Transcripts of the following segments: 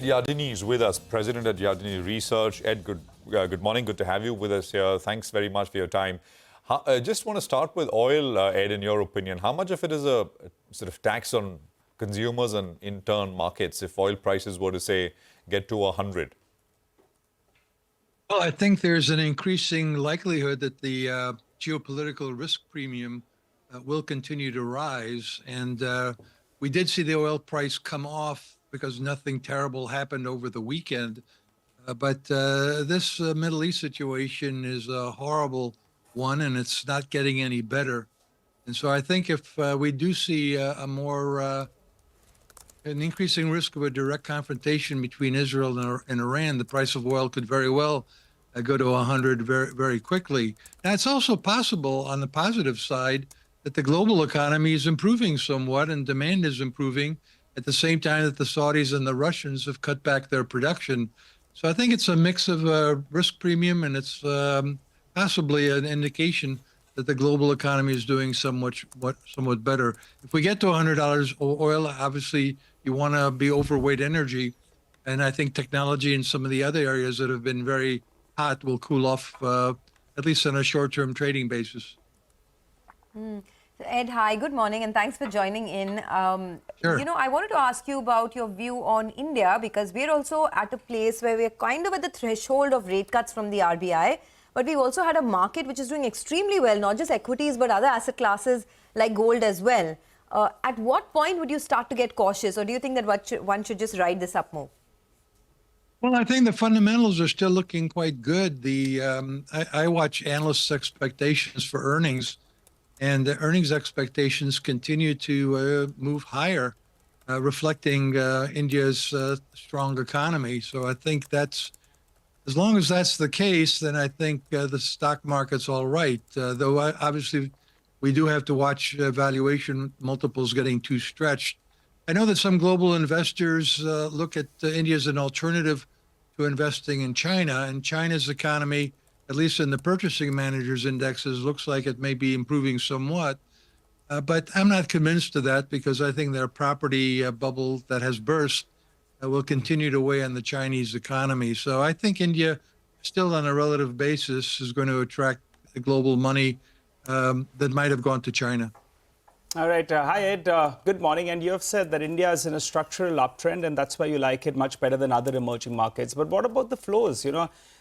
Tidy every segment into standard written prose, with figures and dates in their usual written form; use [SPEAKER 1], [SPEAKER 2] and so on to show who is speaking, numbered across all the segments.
[SPEAKER 1] Yardini is with us, President at Yardini Research. Ed, good morning. Good to have you with us here. Thanks very much for your time. Just want to start with oil, Ed, in your opinion. How much of it is a sort of tax on consumers and in turn markets if oil prices were to, say, get to 100?
[SPEAKER 2] Well, I think there's an increasing likelihood that the geopolitical risk premium will continue to rise. And we did see the oil price come off because nothing terrible happened over the weekend. But this Middle East situation is a horrible one, and it's not getting any better. And so I think if we do see an increasing risk of a direct confrontation between Israel and Iran, the price of oil could very well go to 100 very, very quickly. Now, it's also possible on the positive side that the global economy is improving somewhat and demand is improving at the same time that the Saudis and the Russians have cut back their production. So I think it's a mix of risk premium, and it's possibly an indication that the global economy is doing somewhat better. If we get to $100 oil, obviously you want to be overweight energy, and I think technology and some of the other areas that have been very hot will cool off, at least on a short-term trading basis.
[SPEAKER 3] Ed, hi, good morning, and thanks for joining in.
[SPEAKER 2] Sure.
[SPEAKER 3] I wanted to ask you about your view on India, because we're also at a place where we're kind of at the threshold of rate cuts from the RBI, but we've also had a market which is doing extremely well, not just equities, but other asset classes like gold as well. At what point would you start to get cautious, or do you think that one should just ride this up more?
[SPEAKER 2] Well, I think the fundamentals are still looking quite good. I watch analysts' expectations for earnings, and the earnings expectations continue to move higher, reflecting India's strong economy. So I think as long as that's the case, then I think the stock market's all right. Though obviously we do have to watch valuation multiples getting too stretched. I know that some global investors look at India as an alternative to investing in China, and China's economy, at least in the purchasing managers indexes, looks like it may be improving somewhat. But I'm not convinced of that, because I think their property bubble that has burst will continue to weigh on the Chinese economy. So I think India, still on a relative basis, is going to attract the global money that might have gone to China.
[SPEAKER 4] All right. Hi, Ed. Good morning. And you have said that India is in a structural uptrend, and that's why you like it much better than other emerging markets. But what about the flows?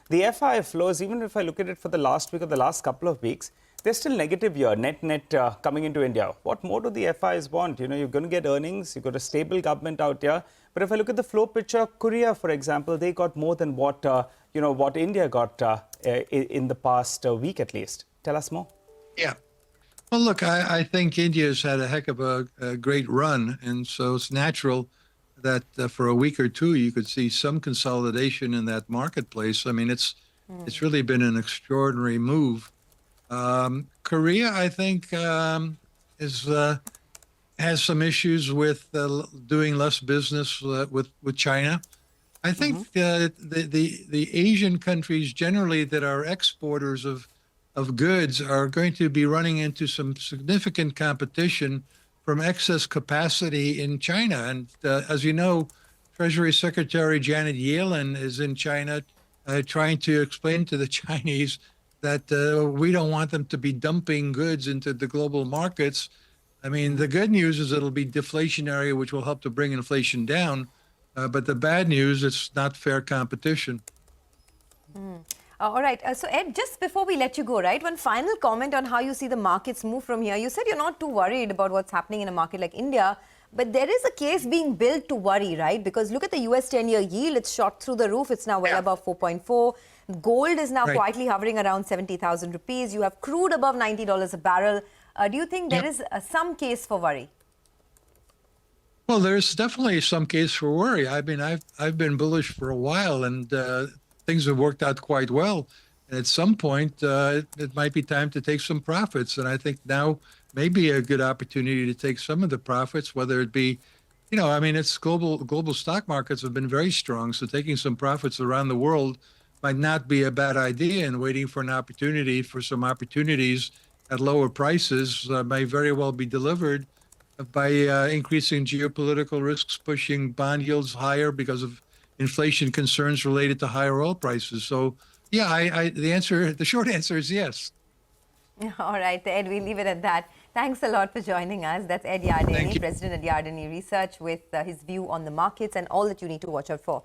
[SPEAKER 4] The FI flows, even if I look at it for the last week or the last couple of weeks, they're still negative here, net coming into India. What more do the FIs want? You're going to get earnings. You've got a stable government out here. But if I look at the flow picture, Korea, for example, they got more than what India got in the past week at least. Tell us more.
[SPEAKER 2] Yeah. Well, look, I think India's had a heck of a great run, and so it's natural that for a week or two you could see some consolidation in that marketplace. I mean, it's really been an extraordinary move. Korea, I think, has some issues with doing less business with China. I think the Asian countries generally that are exporters of goods are going to be running into some significant competition from excess capacity in China. And as you know, Treasury Secretary Janet Yellen is in China trying to explain to the Chinese that we don't want them to be dumping goods into the global markets. I mean, the good news is it'll be deflationary, which will help to bring inflation down. But the bad news, it's not fair competition.
[SPEAKER 3] All right. So, Ed, just before we let you go, right, one final comment on how you see the markets move from here. You said you're not too worried about what's happening in a market like India, but there is a case being built to worry, right? Because look at the US 10-year yield. It's shot through the roof. It's now well above 4.4. Gold is now quietly hovering around 70,000 rupees. You have crude above $90 a barrel. Do you think there is some case for worry?
[SPEAKER 2] Well, there's definitely some case for worry. I mean, I've been bullish for a while, and things have worked out quite well. And at some point, it might be time to take some profits. And I think now may be a good opportunity to take some of the profits, whether it be, I mean, it's global stock markets have been very strong. So taking some profits around the world might not be a bad idea, and waiting for an opportunity for some opportunities at lower prices may very well be delivered by increasing geopolitical risks, pushing bond yields higher because of inflation concerns related to higher oil prices. So, yeah, the short answer is yes.
[SPEAKER 3] All right, Ed, we'll leave it at that. Thanks a lot for joining us. That's Ed
[SPEAKER 2] Thank
[SPEAKER 3] Yardeni,
[SPEAKER 2] you.
[SPEAKER 3] President at Yardeni Research, with his view on the markets and all that you need to watch out for